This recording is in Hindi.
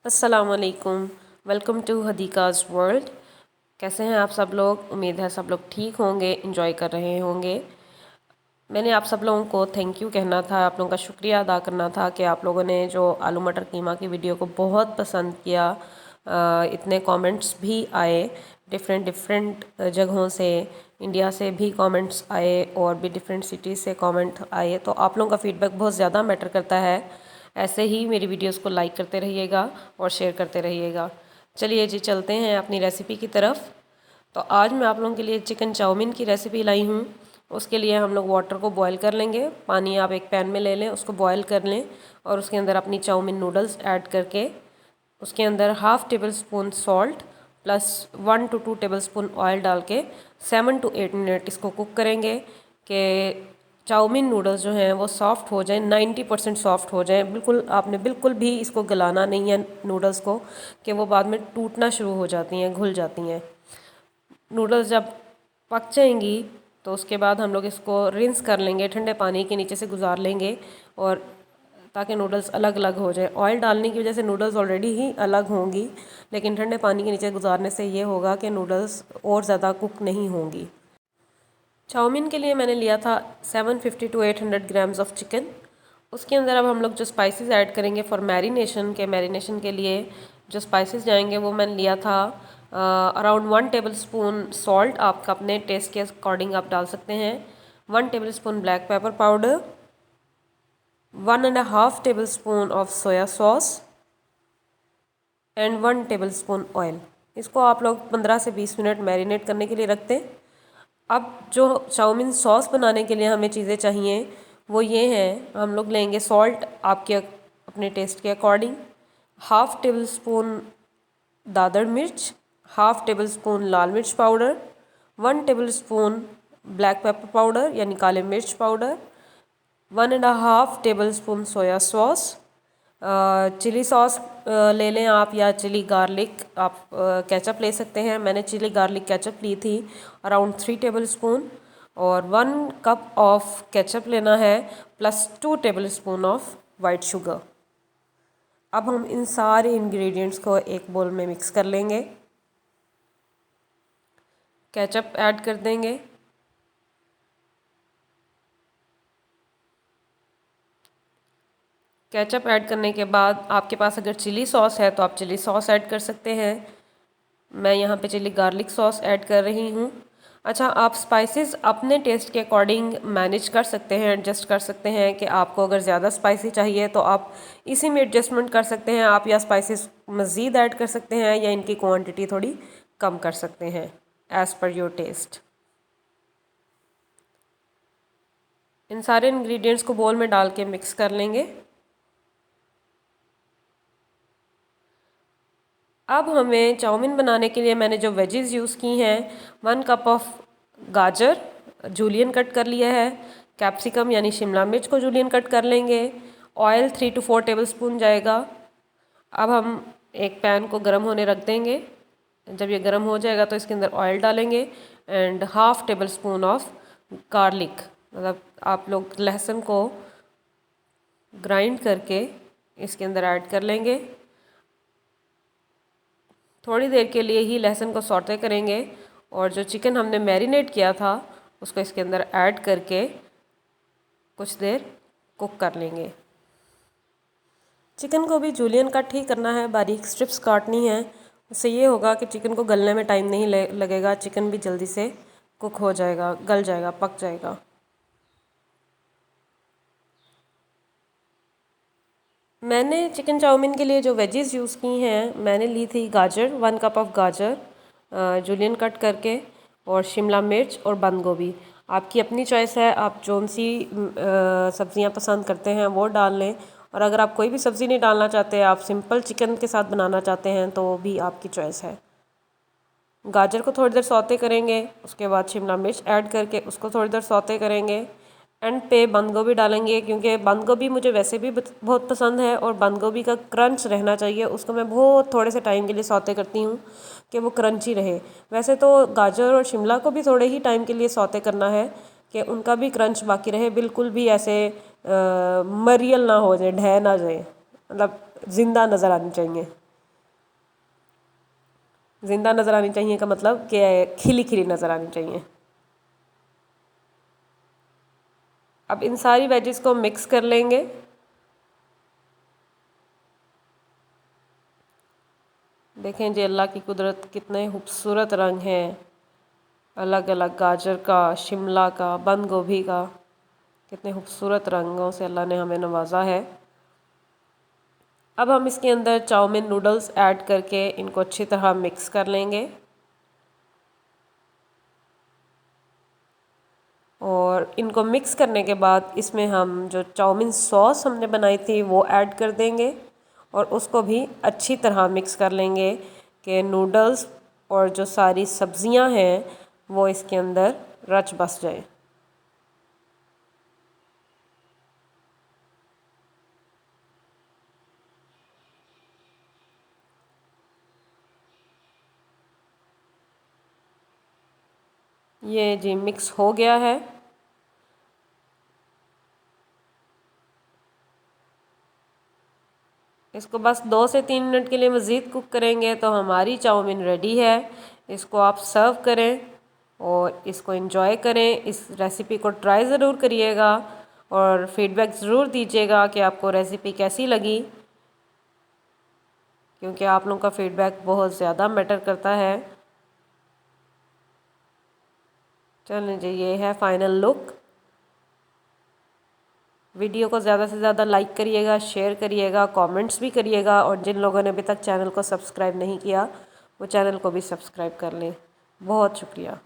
अस्सलामुअलैकुम। Welcome to Hadiqa's world. कैसे हैं आप सब लोग? उम्मीद है सब लोग ठीक होंगे, एंजॉय कर रहे होंगे। मैंने आप सब लोगों को थैंक यू कहना था, आप लोगों का शुक्रिया अदा करना था कि आप लोगों ने जो आलू मटर कीमा की वीडियो को बहुत पसंद किया। इतने कमेंट्स भी आए डिफरेंट जगहों से, इंडिया से भी कमेंट्स आए और भी डिफरेंट सिटीज़ से कमेंट आए। तो आप लोगों का फीडबैक बहुत ज़्यादा मैटर करता है। ऐसे ही मेरी वीडियोस को लाइक करते रहिएगा और शेयर करते रहिएगा। चलिए जी, चलते हैं अपनी रेसिपी की तरफ। तो आज मैं आप लोगों के लिए चिकन चाउमीन की रेसिपी लाई हूँ। उसके लिए हम लोग वाटर को बॉईल कर लेंगे। पानी आप एक पैन में ले लें, उसको बॉईल कर लें और उसके अंदर अपनी चाउमीन नूडल्स ऐड करके उसके अंदर half table spoon salt plus 1 to 2 table spoon oil डाल के 7 to 8 मिनट इसको कुक करेंगे कि चाउमीन नूडल्स जो हैं वो सॉफ़्ट हो जाएं, 90% सॉफ़्ट हो जाएं। आपने बिल्कुल भी इसको गलाना नहीं है नूडल्स को, कि वो बाद में टूटना शुरू हो जाती हैं, घुल जाती हैं। नूडल्स जब पक जाएंगी तो उसके बाद हम लोग इसको रिंस कर लेंगे, ठंडे पानी के नीचे से गुजार लेंगे और ताकि नूडल्स अलग अलग हो जाए। ऑयल डालने की वजह से नूडल्स ऑलरेडी ही अलग होंगी, लेकिन ठंडे पानी के नीचे गुजारने से ये होगा कि नूडल्स और ज़्यादा कुक नहीं होंगी। चाउमीन के लिए मैंने लिया था 750 to 800 ग्राम्स ऑफ चिकन। उसके अंदर अब हम लोग जो स्पाइसेस ऐड करेंगे फॉर मैरिनेशन के लिए जो स्पाइसेस जाएंगे वो मैंने लिया था अराउंड 1 टेबल स्पून सॉल्ट, आपका अपने टेस्ट के अकॉर्डिंग आप डाल सकते हैं। 1 tablespoon black pepper powder, 1.5 table spoon of soya sauce and 1 table spoon oil. इसको आप लोग 15 से 20 मिनट मैरिनेट करने के लिए रख दें। अब जो चाउमीन सॉस बनाने के लिए हमें चीज़ें चाहिए वो ये हैं। हम लोग लेंगे सॉल्ट आपके अपने टेस्ट के अकॉर्डिंग, हाफ़ टेबल स्पून दादर मिर्च, हाफ़ टेबल स्पून लाल मिर्च powder, 1 tablespoon black pepper powder यानी काले मिर्च powder, 1.5 tablespoon soya sauce, chilli sauce ले लें आप या चिली गार्लिक आप केचप ले सकते हैं। मैंने चिली गार्लिक केचप ली थी अराउंड 3 टेबल स्पून, और 1 कप ऑफ केचप लेना है plus 2 table spoon of white sugar. अब हम इन सारे इंग्रेडिएंट्स को एक बोल में मिक्स कर लेंगे। केचप ऐड कर देंगे, केचप ऐड करने के बाद आपके पास अगर चिली सॉस है तो आप चिली सॉस ऐड कर सकते हैं। मैं यहाँ पे चिली गार्लिक सॉस ऐड कर रही हूँ। अच्छा, आप स्पाइसेस अपने टेस्ट के अकॉर्डिंग मैनेज कर सकते हैं, एडजस्ट कर सकते हैं कि आपको अगर ज़्यादा स्पाइसी चाहिए तो आप इसी में एडजस्टमेंट कर सकते हैं। आप या स्पाइसेस मज़ीद ऐड कर सकते हैं या इनकी क्वांटिटी थोड़ी कम कर सकते हैं एज़ पर योर टेस्ट। इन सारे इंग्रेडिएंट्स को बोल में डाल के मिक्स कर लेंगे। अब हमें चाउमीन बनाने के लिए मैंने जो वेजेस यूज़ की हैं, 1 कप ऑफ गाजर जूलियन कट कर लिया है, कैप्सिकम यानी शिमला मिर्च को जूलियन कट कर लेंगे। ऑयल 3 to 4 टेबल स्पून जाएगा। अब हम एक पैन को गर्म होने रख देंगे। जब ये गर्म हो जाएगा तो इसके अंदर ऑयल डालेंगे and half table spoon of garlic, मतलब आप लोग लहसुन को ग्राइंड करके इसके अंदर ऐड कर लेंगे। थोड़ी देर के लिए ही लहसुन को सौटे करेंगे और जो चिकन हमने मैरिनेट किया था उसको इसके अंदर ऐड करके कुछ देर कुक कर लेंगे। चिकन को भी जूलियन कट ही करना है, बारीक स्ट्रिप्स काटनी है। उससे ये होगा कि चिकन को गलने में टाइम नहीं लगेगा, चिकन भी जल्दी से कुक हो जाएगा, गल जाएगा, पक जाएगा। मैंने चिकन चाउमीन के लिए जो वेजेस यूज़ की हैं, मैंने ली थी गाजर, 1 कप ऑफ गाजर जूलियन कट करके, और शिमला मिर्च और बंद गोभी। आपकी अपनी चॉइस है, आप जौन सी सब्ज़ियाँ पसंद करते हैं वो डाल लें, और अगर आप कोई भी सब्ज़ी नहीं डालना चाहते, आप सिंपल चिकन के साथ बनाना चाहते हैं तो वो भी आपकी चॉइस है। गाजर को थोड़ी देर सौते करेंगे, उसके बाद शिमला मिर्च ऐड करके उसको थोड़ी देर सौते करेंगे। एंड पे बंद गोभी डालेंगे, क्योंकि बंद गोभी मुझे वैसे भी बहुत पसंद है और बंद गोभी का क्रंच रहना चाहिए। उसको मैं बहुत थोड़े से टाइम के लिए सौते करती हूँ कि वो क्रंची रहे। वैसे तो गाजर और शिमला को भी थोड़े ही टाइम के लिए सौते करना है कि उनका भी क्रंच बाकी रहे, बिल्कुल भी ऐसे मरियल ना हो जाए, ढह ना जाए, मतलब ज़िंदा नज़र आनी चाहिए। ज़िंदा नज़र आनी चाहिए का मतलब कि खिली खिली नज़र आनी चाहिए। अब इन सारी वेजिस को मिक्स कर लेंगे। देखें जी अल्लाह की कुदरत, कितने खूबसूरत रंग हैं अलग अलग, गाजर का, शिमला का, बंद गोभी का, कितने खूबसूरत रंगों से अल्लाह ने हमें नवाजा है। अब हम इसके अंदर चाउमीन नूडल्स ऐड करके इनको अच्छी तरह मिक्स कर लेंगे और इनको मिक्स करने के बाद इसमें हम जो चाउमीन सॉस हमने बनाई थी वो ऐड कर देंगे और उसको भी अच्छी तरह मिक्स कर लेंगे कि नूडल्स और जो सारी सब्ज़ियां हैं वो इसके अंदर रच बस जाए। ये जी मिक्स हो गया है। इसको बस 2 से 3 मिनट के लिए मज़ीद कुक करेंगे तो हमारी चाउमीन रेडी है। इसको आप सर्व करें और इसको एंजॉय करें। इस रेसिपी को ट्राई ज़रूर करिएगा और फीडबैक ज़रूर दीजिएगा कि आपको रेसिपी कैसी लगी, क्योंकि आप लोगों का फीडबैक बहुत ज़्यादा मैटर करता है। चलें जी, ये है फाइनल लुक। वीडियो को ज़्यादा से ज़्यादा लाइक करिएगा, शेयर करिएगा, कमेंट्स भी करिएगा और जिन लोगों ने अभी तक चैनल को सब्सक्राइब नहीं किया वो चैनल को भी सब्सक्राइब कर लें। बहुत शुक्रिया।